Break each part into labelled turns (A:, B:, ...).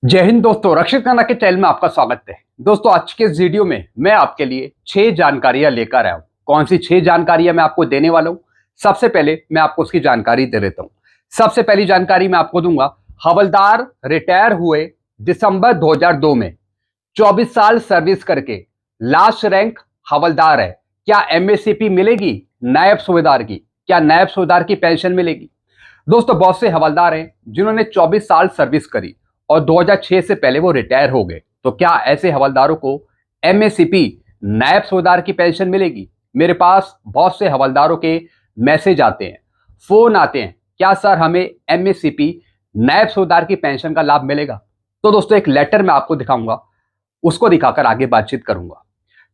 A: जय हिंद दोस्तों, रक्षित खन्ना के चैनल में आपका स्वागत है। दोस्तों, आज के इस वीडियो में मैं आपके लिए 6 जानकारियां लेकर आया हूं। कौन सी 6 जानकारियां मैं आपको देने वाला हूं? सबसे पहले मैं आपको उसकी जानकारी दे देता हूं। सबसे पहली जानकारी मैं आपको दूंगा, हवलदार रिटायर हुए दिसंबर 2002 में, 24 साल सर्विस करके लास्ट रैंक हवलदार है। क्या एमएससीपी मिलेगी नायब सूबेदार की? क्या नायब सूबेदार की पेंशन मिलेगी? दोस्तों, बहुत से हवलदार हैं जिन्होंने 24 साल सर्विस करी और 2006 से पहले वो रिटायर हो गए। तो क्या ऐसे हवलदारों को एमएससीपी नायब सूबेदार की पेंशन मिलेगी? मेरे पास बहुत से हवलदारों के मैसेज आते हैं, फोन आते हैं, क्या सर हमें एमएससीपी नायब सूबेदार की पेंशन का लाभ मिलेगा? तो दोस्तों, एक लेटर मैं आपको दिखाऊंगा, उसको दिखाकर आगे बातचीत करूंगा।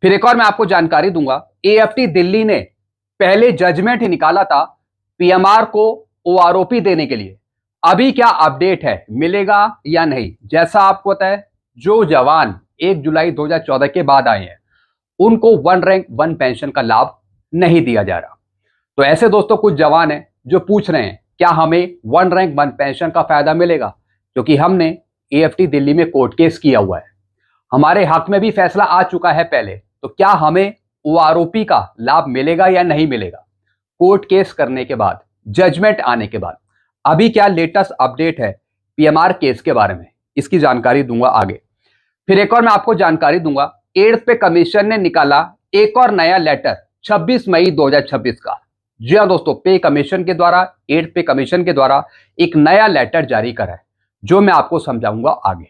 A: फिर एक और मैं आपको जानकारी दूंगा, एएफटी दिल्ली ने पहले जजमेंट ही निकाला था पीएमआर को ओआरओपी देने के लिए। अभी क्या अपडेट है, मिलेगा या नहीं? जैसा आपको पता है, जो जवान 1 जुलाई 2014 के बाद आए हैं उनको 1 रैंक 1 पेंशन का लाभ नहीं दिया जा रहा। तो ऐसे दोस्तों कुछ जवान हैं जो पूछ रहे हैं क्या हमें 1 रैंक 1 पेंशन का फायदा मिलेगा? क्योंकि हमने एएफटी दिल्ली में कोर्ट केस किया हुआ है, हमारे हक में भी फैसला आ चुका है पहले। तो क्या हमें ओआरओपी का लाभ मिलेगा या नहीं मिलेगा? कोर्ट केस करने के बाद, जजमेंट आने के बाद अभी क्या लेटेस्ट अपडेट है पीएमआर केस के बारे में, इसकी जानकारी दूंगा आगे। फिर एक और मैं आपको जानकारी दूंगा, 8th पे कमीशन ने निकाला एक और नया लेटर 26 मई 2026 का। जी हाँ दोस्तों, पे कमीशन के द्वारा, 8th पे कमीशन के द्वारा एक नया लेटर जारी करा है, जो मैं आपको समझाऊंगा आगे।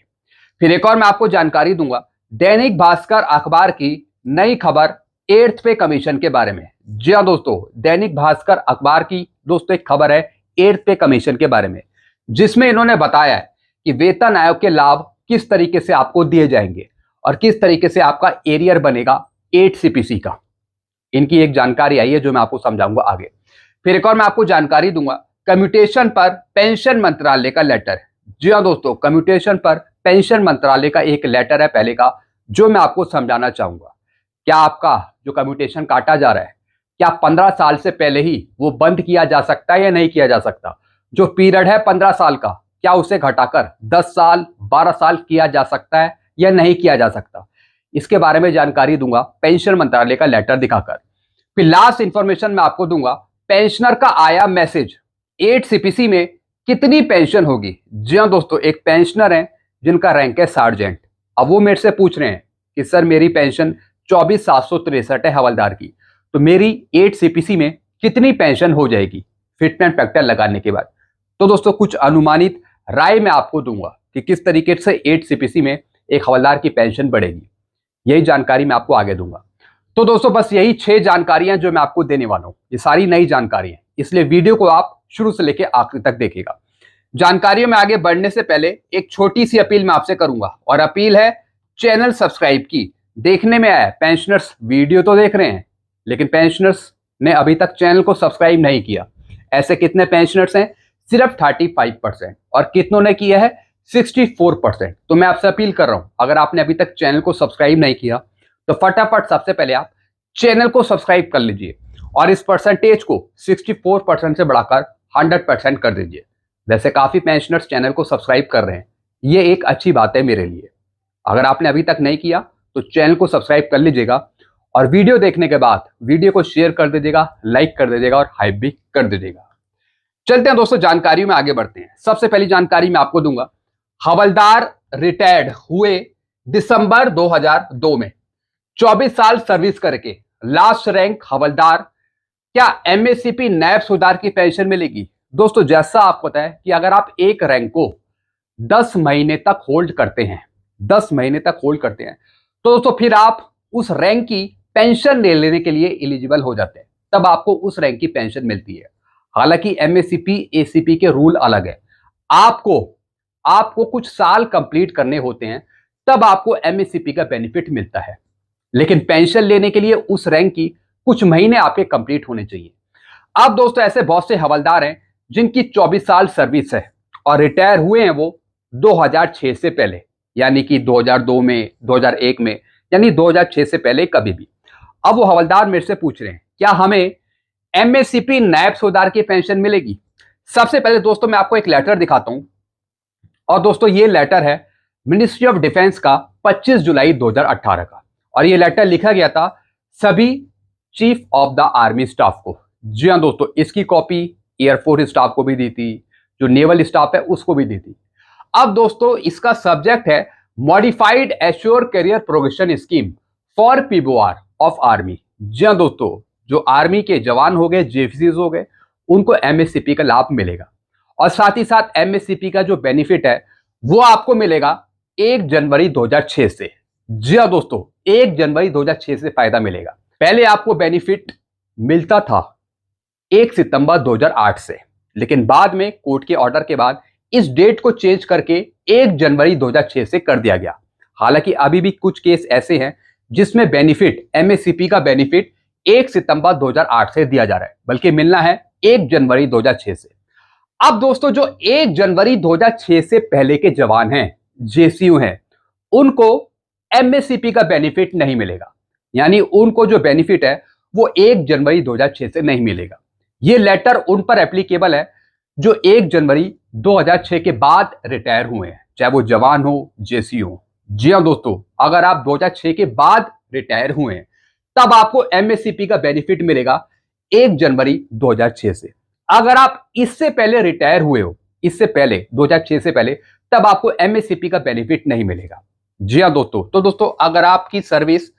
A: फिर एक और मैं आपको जानकारी दूंगा, दैनिक भास्कर अखबार की नई खबर 8th पे कमीशन के बारे में। जी हाँ दोस्तों, दैनिक भास्कर अखबार की दोस्तों एक खबर है 8th पे कमीशन के बारे में, जिसमें इन्होंने बताया है कि वेतन आयोग के लाभ किस तरीके से आपको दिए जाएंगे और किस तरीके से आपका एरियर बनेगा 8 सीपीसी का। इनकी एक जानकारी आई है जो मैं आपको समझाऊंगा आगे। फिर एक और मैं आपको जानकारी दूंगा, कम्यूटेशन पर पेंशन मंत्रालय का लेटर। जी हाँ दोस्तों, कम्यूटेशन पर पेंशन मंत्रालय का एक लेटर है पहले का, जो मैं आपको समझाना चाहूंगा। क्या आपका जो कम्यूटेशन काटा जा रहा है, क्या 15 साल से पहले ही वो बंद किया जा सकता है या नहीं किया जा सकता? जो पीरियड है 15 साल का, क्या उसे घटाकर 10 साल 12 साल किया जा सकता है या नहीं किया जा सकता? इसके बारे में जानकारी दूंगा पेंशन मंत्रालय का लेटर दिखाकर। फिर लास्ट इंफॉर्मेशन मैं आपको दूंगा, पेंशनर का आया मैसेज, 8 सीपीसी में कितनी पेंशन होगी? जी हाँ दोस्तों, एक पेंशनर है जिनका रैंक है सार्जेंट। अब वो मेरे से पूछ रहे हैं कि सर मेरी पेंशन 24,763 है हवलदार की, तो मेरी 8 सीपीसी में कितनी पेंशन हो जाएगी फिटमेंट फैक्टर लगाने के बाद? तो दोस्तों, कुछ अनुमानित राय मैं आपको दूंगा कि किस तरीके से 8 सीपीसी में एक हवलदार की पेंशन बढ़ेगी। यही जानकारी मैं आपको आगे दूंगा। तो दोस्तों, बस यही 6 जानकारियां जो मैं आपको देने वाला हूं, ये सारी नई जानकारी है, इसलिए वीडियो को आप शुरू से लेकर आखिर तक देखिएगा। जानकारियों में आगे बढ़ने से पहले एक छोटी सी अपील मैं आपसे करूंगा, और अपील है चैनल सब्सक्राइब की। देखने में आया पेंशनर्स वीडियो तो देख रहे हैं, लेकिन पेंशनर्स ने अभी तक चैनल को सब्सक्राइब नहीं किया। ऐसे कितने पेंशनर्स हैं? सिर्फ 35%। और कितनों ने किया है? 64%। तो मैं आपसे अपील कर रहा हूं, अगर आपने अभी तक चैनल को सब्सक्राइब नहीं किया तो फटाफट सबसे पहले आप चैनल को सब्सक्राइब कर लीजिए और इस परसेंटेज को 64% से बढ़ाकर 100% कर दीजिए। वैसे काफी पेंशनर्स चैनल को सब्सक्राइब कर रहे हैं, ये एक अच्छी बात है मेरे लिए। अगर आपने अभी तक नहीं किया तो चैनल को सब्सक्राइब कर लीजिएगा और वीडियो देखने के बाद वीडियो को शेयर कर दीजिएगा, लाइक कर दीजिएगा और हाइप भी कर दीजिएगा। चलते हैं दोस्तों, जानकारियों में आगे बढ़ते हैं। सबसे पहली जानकारी मैं आपको दूंगा, हवलदार रिटायर्ड हुए दिसंबर 2002 में, 24 साल सर्विस करके लास्ट रैंक हवलदार, क्या एमएससीपी नायब सूबेदार की पेंशन मिलेगी? दोस्तों, जैसा आपको पता है कि अगर आप एक रैंक को 10 महीने तक होल्ड करते हैं, 10 महीने तक होल्ड करते हैं, तो दोस्तों फिर आप उस रैंक की पेंशन लेने के लिए एलिजिबल हो जाते हैं, तब आपको उस रैंक की पेंशन मिलती है। हालांकि एमएससीपी एसीपी के रूल अलग है, आपको आपको कुछ साल कंप्लीट करने होते हैं, तब आपको एमएससीपी का बेनिफिट मिलता है। लेकिन पेंशन लेने के लिए उस रैंक की कुछ महीने आपके कंप्लीट होने चाहिए। अब दोस्तों, ऐसे बहुत से हवलदार हैं जिनकी 24 साल सर्विस है और रिटायर हुए हैं वो 2006 से पहले, यानी कि 2002 में, 2001 में, यानी 2006 से पहले कभी भी। अब वो हवलदार मेरे से पूछ रहे हैं क्या हमें एमएससीपी नायब सूबेदार की पेंशन मिलेगी? सबसे पहले दोस्तों मैं आपको एक लेटर दिखाता हूं, और दोस्तों ये लेटर है मिनिस्ट्री ऑफ डिफेंस का 25 जुलाई 2018 का, और ये लेटर लिखा गया था सभी chief of the army staff को। जी हाँ दोस्तों, इसकी कॉपी एयरफोर्स स्टाफ को भी दी थी, जो नेवल स्टाफ है उसको भी दी थी। अब दोस्तों इसका सब्जेक्ट है modified assured career progression scheme for PBR of army. जी हाँ दोस्तों, जो आर्मी के जवान हो गए, जेएफसीज हो गए, उनको एमएससीपी का लाभ मिलेगा। और साथ ही साथ एमएससीपी का जो बेनिफिट है वो आपको मिलेगा 1 जनवरी 2006 से। जी हाँ दोस्तों, 1 जनवरी 2006 से फायदा मिलेगा। पहले आपको बेनिफिट मिलता था 1 सितंबर 2008 से, लेकिन बाद में कोर्ट के ऑर्डर के बाद इस डेट को चेंज करके 1 जनवरी 2006 से कर दिया गया। हालांकि अभी भी कुछ केस ऐसे हैं जिसमें बेनिफिट, एमएससीपी का बेनिफिट 1 सितंबर 2008 से दिया जा रहा है, बल्कि मिलना है 1 जनवरी 2006 से। अब दोस्तों जो 1 जनवरी 2006 से पहले के जवान हैं, जेसीयू हैं, उनको एमएससीपी का बेनिफिट नहीं मिलेगा। यानी उनको जो बेनिफिट है वो 1 जनवरी 2006 से नहीं मिलेगा। ये लेटर उन पर एप्लीकेबल है जो 1 जनवरी 2006 के बाद रिटायर हुए हैं, चाहे वो जवान हो, जेसी हो। जी हाँ दोस्तों, अगर आप 2006 के बाद रिटायर हुए हैं तब आपको एमएससीपी का बेनिफिट मिलेगा 1 जनवरी 2006 से। अगर आप इससे पहले रिटायर हुए हो, इससे पहले 2006 से पहले, तब आपको एमएससीपी का बेनिफिट नहीं मिलेगा। जी हाँ दोस्तों, तो दोस्तों अगर आपकी सर्विस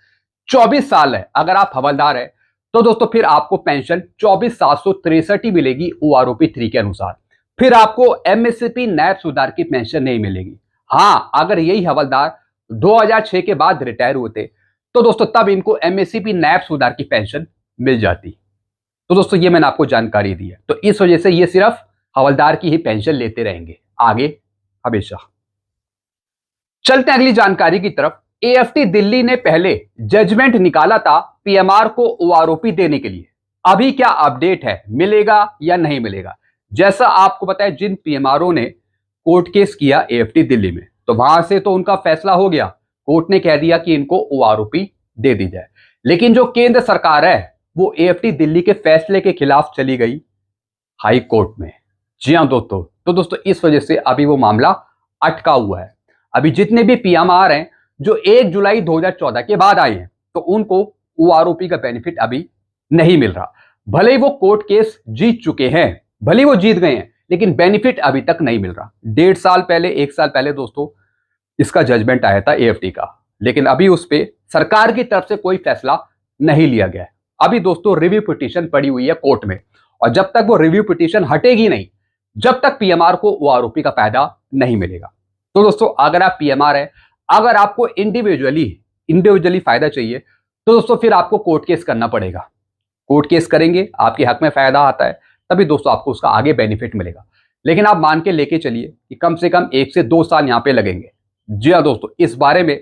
A: 24 साल है, अगर आप हवलदार है, तो दोस्तों फिर आपको पेंशन 24,763 ही मिलेगी ओआरओपी 3 के अनुसार। फिर आपको एमएससीपी नैब सुधार की पेंशन नहीं मिलेगी। हाँ, अगर यही हवलदार 2006 के बाद रिटायर हुए थे तो दोस्तों तब इनको एमएससीपी नैब सुधार की पेंशन मिल जाती। तो दोस्तों ये मैंने आपको जानकारी दी है, तो इस वजह से ये सिर्फ हवलदार की ही पेंशन लेते रहेंगे आगे हमेशा। चलते हैं अगली जानकारी की तरफ। एएफटी दिल्ली ने पहले जजमेंट निकाला था पीएमआर को ओआरओपी देने के लिए। अभी क्या अपडेट है, मिलेगा या नहीं मिलेगा? जैसा आपको पता है, जिन पीएमआरओ ने कोर्ट केस किया एएफटी दिल्ली में, तो वहां से तो उनका फैसला हो गया, कोर्ट ने कह दिया कि इनको ओआरओपी दे दी जाए। लेकिन जो केंद्र सरकार है वो एएफटी दिल्ली के फैसले के खिलाफ चली गई हाई कोर्ट में। जी हाँ दोस्तों, तो दोस्तों इस वजह से अभी वो मामला अटका हुआ है। अभी जितने भी पीएमआर हैं जो 1 जुलाई 2014 के बाद आए हैं, तो उनको ओआरओपी का बेनिफिट अभी नहीं मिल रहा। भले ही वो कोर्ट केस जीत चुके हैं, भले ही वो जीत गए हैं, लेकिन बेनिफिट अभी तक नहीं मिल रहा। 1.5 साल पहले, 1 साल पहले दोस्तों इसका जजमेंट आया था एएफटी का, लेकिन अभी उस पर सरकार की तरफ से कोई फैसला नहीं लिया गया है। अभी दोस्तों रिव्यू पिटीशन पड़ी हुई है कोर्ट में, और जब तक वो रिव्यू पिटीशन हटेगी नहीं, जब तक पीएमआर को ओआरओपी का फायदा नहीं मिलेगा। तो दोस्तों अगर आप पीएमआर है, अगर आपको इंडिविजुअली फायदा चाहिए, तो दोस्तों फिर आपको कोर्ट केस करना पड़ेगा। कोर्ट केस करेंगे, आपके हक में फायदा आता है, तभी दोस्तों आपको उसका आगे बेनिफिट मिलेगा। लेकिन आप मान के लेके चलिए कि कम से कम 1 से 2 साल यहां पे लगेंगे। जी हाँ दोस्तों, इस बारे में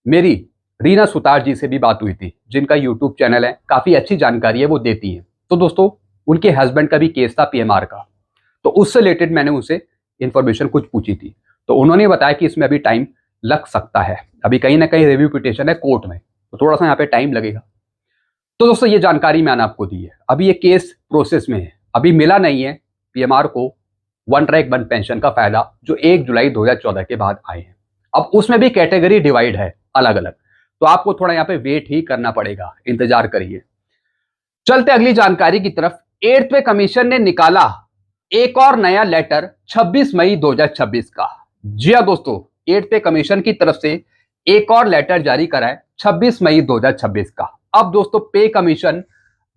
A: मेरी रीना सुतार जी से भी बात हुई थी, जिनका यूट्यूब चैनल है, काफी अच्छी जानकारी है वो देती है। तो दोस्तों उनके हस्बैंड का भी केस था पीएमआर का, तो उससे रिलेटेड मैंने उनसे इंफॉर्मेशन कुछ पूछी थी, तो उन्होंने बताया कि इसमें अभी टाइम लग सकता है। अभी कहीं ना कहीं रिव्यू पिटीशन है कोर्ट में, तो थोड़ा सा यहाँ पे टाइम लगेगा। तो दोस्तों ये जानकारी मैंने आपको दी है। अभी ये केस प्रोसेस में है, अभी मिला नहीं है पीएमआर को 1 रैंक 1 पेंशन का फायदा जो 1 जुलाई 2014 के बाद आए हैं। अब उसमें भी कैटेगरी डिवाइड है अलग अलग, तो आपको थोड़ा यहाँ पे वेट ही करना पड़ेगा, इंतजार करिए। चलते अगली जानकारी की तरफ। 8th पे कमीशन ने निकाला एक और नया लेटर 26 मई 2026 का। जी हाँ दोस्तों, 8th पे कमीशन की तरफ से एक और लेटर जारी करा है 26 मई 2026 का। अब दोस्तों पे कमीशन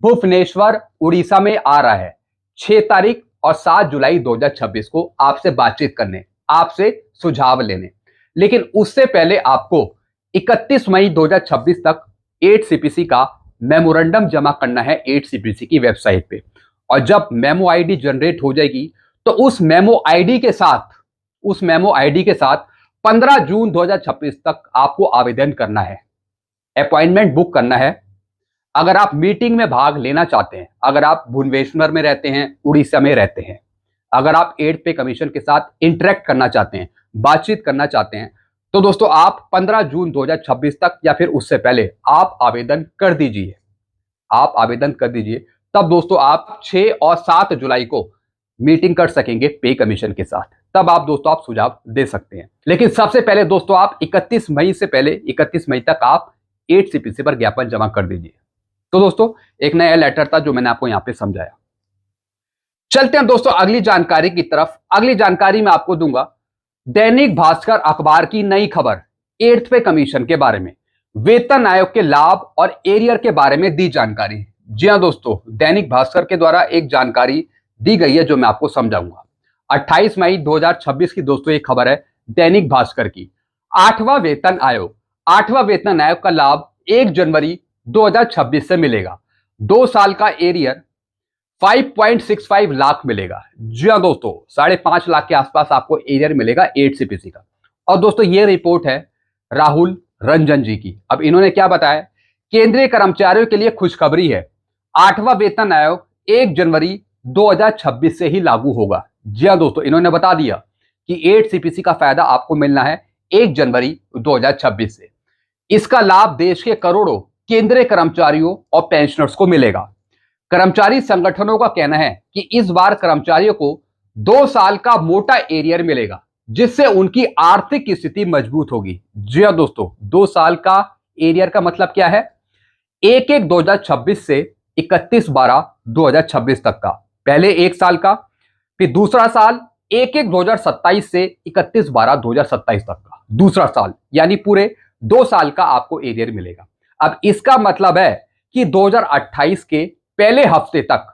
A: भुवनेश्वर उड़ीसा में आ रहा है 6 तारीख और 7 जुलाई 2026 को आपसे बातचीत करने, आपसे सुझाव लेने। लेकिन उससे पहले आपको 31 मई 2026 तक 8 सीपीसी का मेमोरेंडम जमा करना है 8 सीपीसी की वेबसाइट पे। और जब मेमो आईडी जनरेट हो जाएगी तो उस मेमो आईडी के साथ 15 जून 2026 तक आपको आवेदन करना है, अपॉइंटमेंट बुक करना है। अगर आप मीटिंग में भाग लेना चाहते हैं, अगर आप भुवनेश्वर में रहते हैं, उड़ीसा में रहते हैं, अगर आप 8th पे कमीशन के साथ इंटरेक्ट करना चाहते हैं, बातचीत करना चाहते हैं, तो दोस्तों आप 15 जून 2026 तक या फिर उससे पहले आप आवेदन कर दीजिए। तब दोस्तों आप 6 और 7 जुलाई को मीटिंग कर सकेंगे पे कमीशन के साथ। तब आप दोस्तों आप सुझाव दे सकते हैं। लेकिन सबसे पहले दोस्तों आप 31 मई से पहले 31 मई तक आप 8CPC पर ज्ञापन जमा कर दीजिए। तो दोस्तों एक नया लेटर था जो मैंने आपको यहां पे समझाया। चलते हैं दोस्तों अगली जानकारी की तरफ। अगली जानकारी मैं आपको दूंगा दैनिक भास्कर अखबार की नई खबर 8th पे कमीशन के बारे में, वेतन आयोग के लाभ और एरियर के बारे में दी जानकारी। जी हां दोस्तों, दैनिक भास्कर के द्वारा एक जानकारी दी गई है जो मैं आपको समझाऊंगा। 28 मई 2026 की दोस्तों एक खबर है दैनिक भास्कर की। 8वां वेतन आयोग का लाभ 1 जनवरी 2026 से मिलेगा। 2 साल का एरियर 5.65 लाख मिलेगा। जी हाँ दोस्तों, 5.5 लाख के आसपास आपको एरियर मिलेगा 8CPC का। और दोस्तों ये रिपोर्ट है राहुल रंजन जी की। अब इन्होंने क्या बताया, केंद्रीय कर्मचारियों के लिए खुशखबरी है, 8वां वेतन आयोग 1 जनवरी 2026 से ही लागू होगा। जी हाँ दोस्तों, इन्होंने बता दिया कि 8CPC का फायदा आपको मिलना है 1 जनवरी 2026 से। इसका लाभ देश के करोड़ों केंद्रीय कर्मचारियों और पेंशनर्स को मिलेगा। कर्मचारी संगठनों का कहना है कि इस बार कर्मचारियों को 2 साल का मोटा एरियर मिलेगा, जिससे उनकी आर्थिक स्थिति मजबूत होगी। जी हां दोस्तों, 2 साल का एरियर का मतलब क्या है, 1/1/2026 से 31/12/2026 तक का, पहले 1 साल का, फिर दूसरा साल 1/1/2027 से 31/12/2027 तक का दूसरा साल, यानी पूरे 2 साल का आपको एरियर मिलेगा। अब इसका मतलब है कि 2028 के पहले हफ्ते तक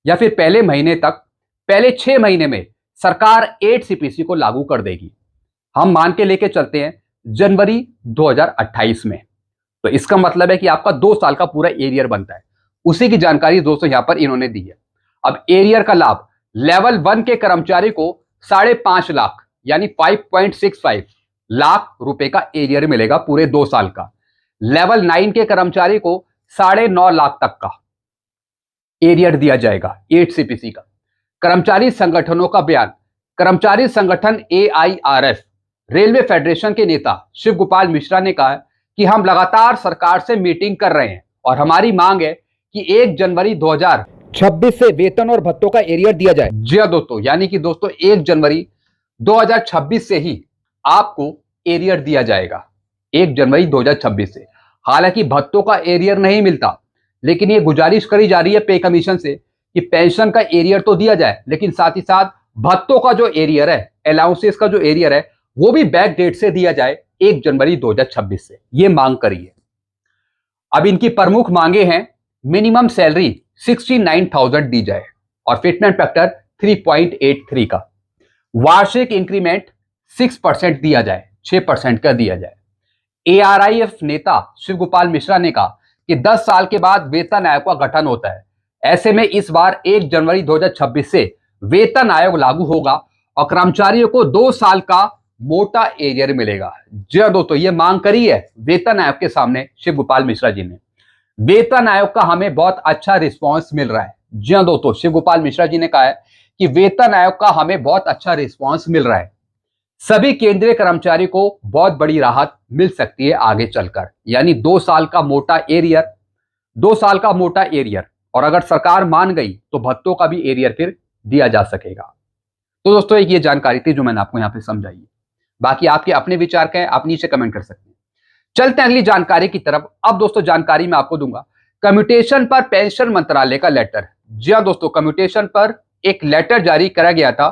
A: या फिर पहले महीने तक, पहले 6 महीने में सरकार 8CPC को लागू कर देगी। हम मान के लेके चलते हैं जनवरी 2028 में, तो इसका मतलब है कि आपका 2 साल का पूरा एरियर बनता है। उसी की जानकारी दोस्तों यहां पर इन्होंने दी है। अब एरियर का लाभ लेवल 1 के कर्मचारी को 5.5 लाख यानी 5.65 लाख रुपए का एरियर मिलेगा पूरे 2 साल का। लेवल 9 के कर्मचारी को 9.5 लाख तक का एरियर दिया जाएगा 8CPC का। कर्मचारी संगठनों का बयान, कर्मचारी संगठन AIRF रेलवे फेडरेशन के नेता शिव गोपाल मिश्रा ने कहा कि हम लगातार सरकार से मीटिंग कर रहे हैं और हमारी मांग है कि 1 जनवरी 2026 से वेतन और भत्तों का एरियर दिया जाए। जी हां दोस्तों, यानी कि दोस्तों 1 जनवरी 2026 से ही आपको एरियर दिया जाएगा, 1 जनवरी 2026 से। हालांकि भत्तों का एरियर नहीं मिलता, लेकिन ये गुजारिश करी जा रही है पे कमीशन से कि पेंशन का एरियर तो दिया जाए, लेकिन साथ ही साथ भत्तों का जो एरियर है, अलाउंसेस का जो एरियर है, वो भी बैक डेट से दिया जाए 1 जनवरी 2026 से। ये मांग करी है। अब इनकी प्रमुख मांगे हैं, मिनिमम सैलरी 69,000 दी जाए और फिटमेंट फैक्टर 3.83 का, वार्षिक इंक्रीमेंट 6% दिया जाए, 6% का दिया जाए। ARIF नेता शिव गोपाल मिश्रा ने कहा कि 10 साल के बाद वेतन आयोग का गठन होता है, ऐसे में इस बार 1 जनवरी 2026 से वेतन आयोग लागू होगा और कर्मचारियों को 2 साल का मोटा एरियर मिलेगा। जी हां दोस्तों, ये मांग करी है वेतन आयोग के सामने शिव गोपाल मिश्रा जी ने। वेतन आयोग का हमें बहुत अच्छा रिस्पॉन्स मिल रहा है। जी हां दोस्तों, शिव गोपाल मिश्रा जी ने कहा है कि वेतन आयोग का हमें बहुत अच्छा रिस्पॉन्स मिल रहा है, सभी केंद्रीय कर्मचारी को बहुत बड़ी राहत मिल सकती है आगे चलकर, यानी 2 साल का मोटा एरियर, 2 साल का मोटा एरियर, और अगर सरकार मान गई तो भत्तों का भी एरियर फिर दिया जा सकेगा। तो दोस्तों एक ये जानकारी थी जो मैंने आपको यहां पे समझाई। बाकी आपके अपने विचार क्या है, आप नीचे कमेंट कर सकते हैं। चलते हैं अगली जानकारी की तरफ। अब दोस्तों जानकारी मैं आपको दूंगा कम्यूटेशन पर पेंशन मंत्रालय का लेटर। जी हां दोस्तों, कम्यूटेशन पर एक लेटर जारी करा गया था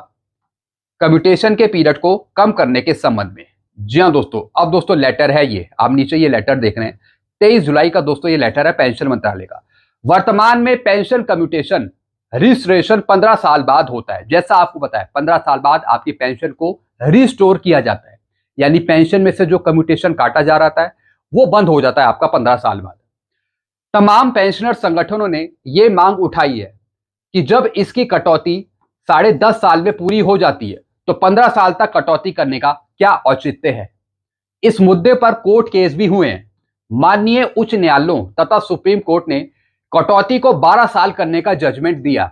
A: कम्यूटेशन के पीरियड को कम करने के संबंध में। जी हां दोस्तों, अब दोस्तों लेटर है ये, आप नीचे ये लेटर देख रहे हैं, 23 जुलाई का दोस्तों ये लेटर है पेंशन मंत्रालय का। वर्तमान में पेंशन कम्यूटेशन रिस्टोरेशन 15 साल बाद होता है। जैसा आपको पता है 15 साल बाद आपकी पेंशन को रिस्टोर किया जाता है, यानी पेंशन में से जो कम्यूटेशन काटा जा रहा था वो बंद हो जाता है आपका 15 साल बाद। तमाम पेंशनर संगठनों ने यह मांग उठाई है कि जब इसकी कटौती 10.5 साल में पूरी हो जाती है तो 15 साल तक कटौती करने का क्या औचित्य है। इस मुद्दे पर कोर्ट केस भी हुए हैं। माननीय उच्च न्यायालयों तथा सुप्रीम कोर्ट ने कटौती को 12 साल करने का जजमेंट दिया,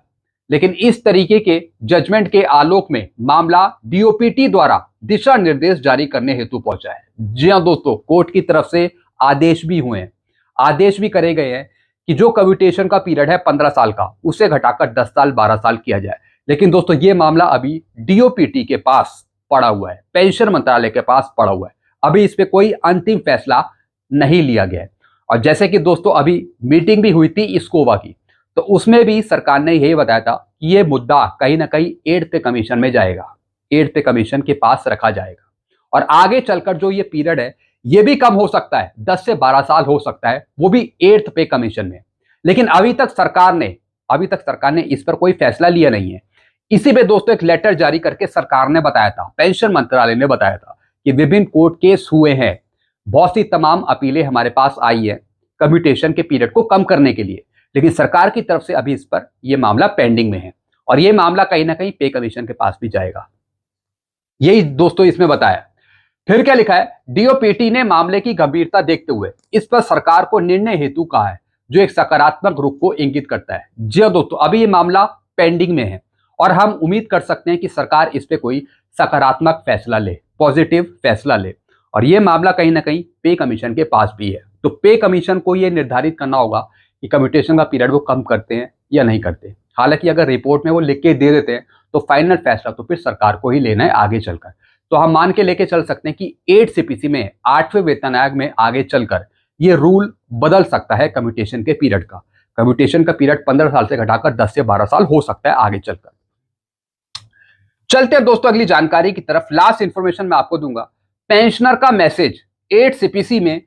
A: लेकिन इस तरीके के जजमेंट के आलोक में मामला डीओपीटी द्वारा दिशा निर्देश जारी करने हेतु पहुंचा है। जी हां दोस्तों, कोर्ट की तरफ से आदेश भी हुए हैं, आदेश भी करे गए हैं कि जो कम्यूटेशन का पीरियड है 15 साल का, उसे घटाकर 10 साल 12 साल किया जाए, लेकिन दोस्तों ये मामला अभी डीओपीटी के पास पड़ा हुआ है, पेंशन मंत्रालय के पास पड़ा हुआ है। अभी इस पे कोई अंतिम फैसला नहीं लिया गया है। और जैसे कि दोस्तों अभी मीटिंग भी हुई थी स्कोवा की, तो उसमें भी सरकार ने यही बताया था कि ये मुद्दा कहीं ना कहीं 8th पे कमीशन में जाएगा, 8th पे कमीशन के पास रखा जाएगा। और आगे चलकर जो ये पीरियड है ये भी कम हो सकता है, 10 से 12 साल हो सकता है, वो भी 8th पे कमीशन में। लेकिन अभी तक सरकार ने इस पर कोई फैसला लिया नहीं है। इसी पे दोस्तों एक लेटर जारी करके सरकार ने बताया था, पेंशन मंत्रालय ने बताया था कि विभिन्न कोर्ट केस हुए हैं, बहुत सी तमाम अपीलें हमारे पास आई है कम्यूटेशन के पीरियड को कम करने के लिए, लेकिन सरकार की तरफ से अभी इस पर यह मामला पेंडिंग में है और यह मामला कहीं ना कहीं पे कमीशन के पास भी जाएगा। यही दोस्तों इसमें बताया। फिर क्या लिखा है, डीओपीटी ने मामले की गंभीरता देखते हुए इस पर सरकार को निर्णय हेतु कहा है, जो एक सकारात्मक रुख को इंगित करता है। जी दोस्तों, अभी ये मामला पेंडिंग में है और हम उम्मीद कर सकते हैं कि सरकार इस पे कोई सकारात्मक फैसला ले, पॉजिटिव फैसला ले। और ये मामला कहीं ना कहीं पे कमीशन के पास भी है। तो पे कमीशन को ये निर्धारित करना होगा कि कम्यूटेशन का पीरियड वो कम करते हैं या नहीं करते। हालांकि अगर रिपोर्ट में वो लिख के दे देते हैं तो फाइनल फैसला तो फिर सरकार को ही लेना है आगे चलकर। तो हम मान के लेके चल सकते हैं कि 8 सीपीसी में 8वें वेतन आयोग में आगे चलकर ये रूल बदल सकता है कम्यूटेशन के पीरियड का। कम्यूटेशन का पीरियड 15 साल से घटाकर 10 से 12 साल हो सकता है आगे चलकर। चलते हैं दोस्तों अगली जानकारी की तरफ। लास्ट इंफॉर्मेशन मैं आपको दूंगा, पेंशनर का मैसेज 8 सीपीसी में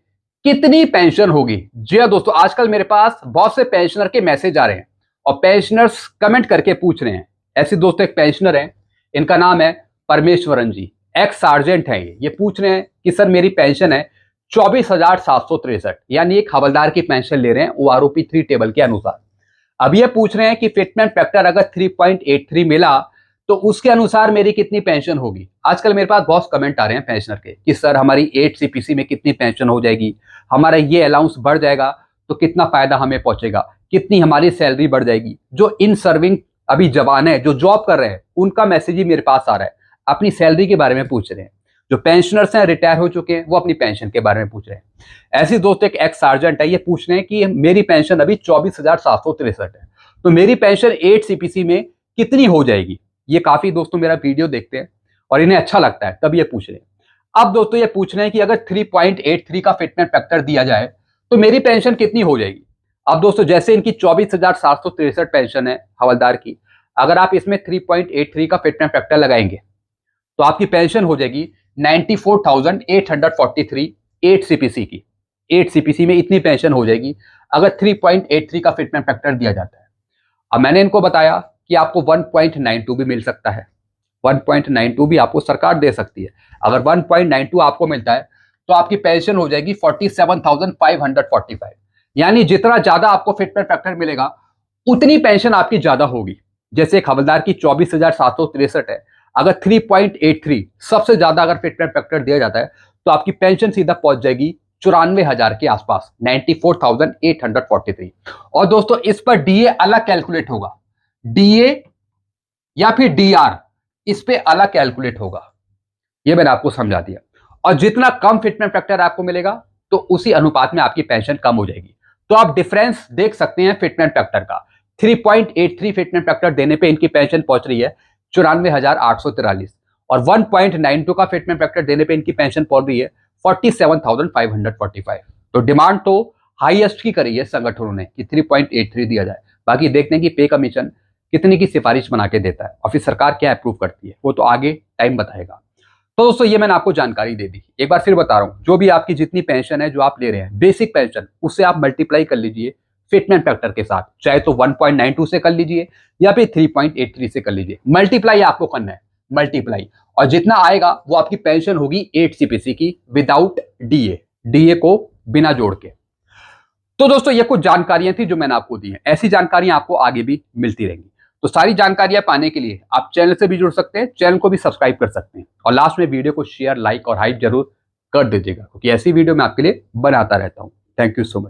A: कितनी पेंशन होगी। जी हाँ दोस्तों, आजकल मेरे पास बहुत से पेंशनर के मैसेज आ रहे हैं और पेंशनर्स कमेंट करके पूछ रहे हैं। ऐसे दोस्तों एक पेंशनर है, इनका नाम है परमेश्वरन जी, एक्स सार्जेंट है। ये पूछ रहे हैं कि सर मेरी पेंशन है 24,763, यानी एक हवलदार की पेंशन ले रहे हैं OROP 3 टेबल के अनुसार। अब ये पूछ रहे हैं कि फिटमेंट फैक्टर अगर 3.83 मिला तो उसके अनुसार मेरी कितनी पेंशन होगी। आजकल मेरे पास बहुत कमेंट आ रहे हैं पेंशनर के कि सर हमारी 8 सीपीसी में कितनी पेंशन हो जाएगी, हमारा ये अलाउंस बढ़ जाएगा तो कितना फायदा हमें पहुंचेगा, कितनी हमारी सैलरी बढ़ जाएगी। जो इन सर्विंग अभी जवान है, जो जॉब कर रहे हैं, उनका मैसेज ही मेरे पास आ रहा है, अपनी सैलरी के बारे में पूछ रहे हैं। जो पेंशनर्स हैं, रिटायर हो चुके हैं, वो अपनी पेंशन के बारे में पूछ रहे हैं। ऐसे दोस्त एक एक्स सार्जेंट है, ये पूछ रहे हैं कि मेरी पेंशन अभी 24,763 है, तो मेरी पेंशन 8 सीपीसी में कितनी हो जाएगी। ये काफी दोस्तों मेरा वीडियो देखते हैं और इन्हें अच्छा लगता है, तब ये पूछ रहे हैं। अब दोस्तों ये पूछ रहे हैं कि अगर 3.83 का फिटमेंट फैक्टर दिया जाए तो मेरी पेंशन कितनी हो जाएगी। अब दोस्तों जैसे इनकी 24,763 पेंशन है हवलदार की, अगर आप इसमें 3.83 का फिटमेंट फैक्टर लगाएंगे तो आपकी पेंशन हो जाएगी 94,843 8 सीपीसी की। 8 सीपीसी में इतनी पेंशन हो जाएगी अगर 3.83 का फिटमेंट फैक्टर दिया जाता है। अब मैंने इनको बताया कि आपको 1.92 भी मिल सकता है, 1.92 भी आपको सरकार दे सकती है। अगर 1.92 आपको मिलता है तो आपकी पेंशन हो जाएगी 47,545, यानी जितना ज्यादा आपको फिटमेंट फैक्टर मिलेगा उतनी पेंशन आपकी ज्यादा होगी। जैसे एक हवलदार की 24,763 है, अगर 3.83 सबसे ज्यादा अगर फिटमेंट फैक्टर दिया जाता है तो आपकी पेंशन सीधा पहुंच जाएगी 94,000 के आसपास, 94,843। और दोस्तों इस पर डीए अलग कैलकुलेट होगा, डीए या फिर डीआर, इस पे अलग कैलकुलेट होगा। ये मैंने आपको समझा दिया। और जितना कम फिटमेंट फैक्टर आपको मिलेगा तो उसी अनुपात में आपकी पेंशन कम हो जाएगी। तो आप डिफरेंस देख सकते हैं फिटमेंट फैक्टर का। 3.83 फिटमेंट फैक्टर देने पे इनकी पेंशन पहुंच रही है 94,843 और 1.92 का फिटमेंट फैक्टर देने पे इनकी पेंशन पहुंच रही है 47,545। तो डिमांड तो हाईएस्ट की करी है संगठनों ने कि 3.83 दिया जाए। बाकी देखते हैं कि पे कमीशन कितने की सिफारिश बना के देता है और फिर सरकार क्या अप्रूव करती है, वो तो आगे टाइम बताएगा। तो दोस्तों ये मैंने आपको जानकारी दे दी। एक बार फिर बता रहा हूं, जो भी आपकी जितनी पेंशन है जो आप ले रहे हैं बेसिक पेंशन, उससे आप मल्टीप्लाई कर लीजिए फिटमेंट फैक्टर के साथ, चाहे तो 1.92 से कर लीजिए या फिर 3.83 से कर लीजिए। मल्टीप्लाई आपको करना है, मल्टीप्लाई, और जितना आएगा वो आपकी पेंशन होगी 8 सीपीसी की विदाउट डीए, डीए को बिना जोड़ के। तो दोस्तों ये कुछ जानकारियां थी जो मैंने आपको दी हैं। ऐसी जानकारियां आपको आगे भी मिलती रहेंगी। तो सारी जानकारियां पाने के लिए आप चैनल से भी जुड़ सकते हैं, चैनल को भी सब्सक्राइब कर सकते हैं और लास्ट में वीडियो को शेयर, लाइक और हाइप जरूर कर दीजिएगा, क्योंकि ऐसी वीडियो मैं आपके लिए बनाता रहता हूं। Thank you so much.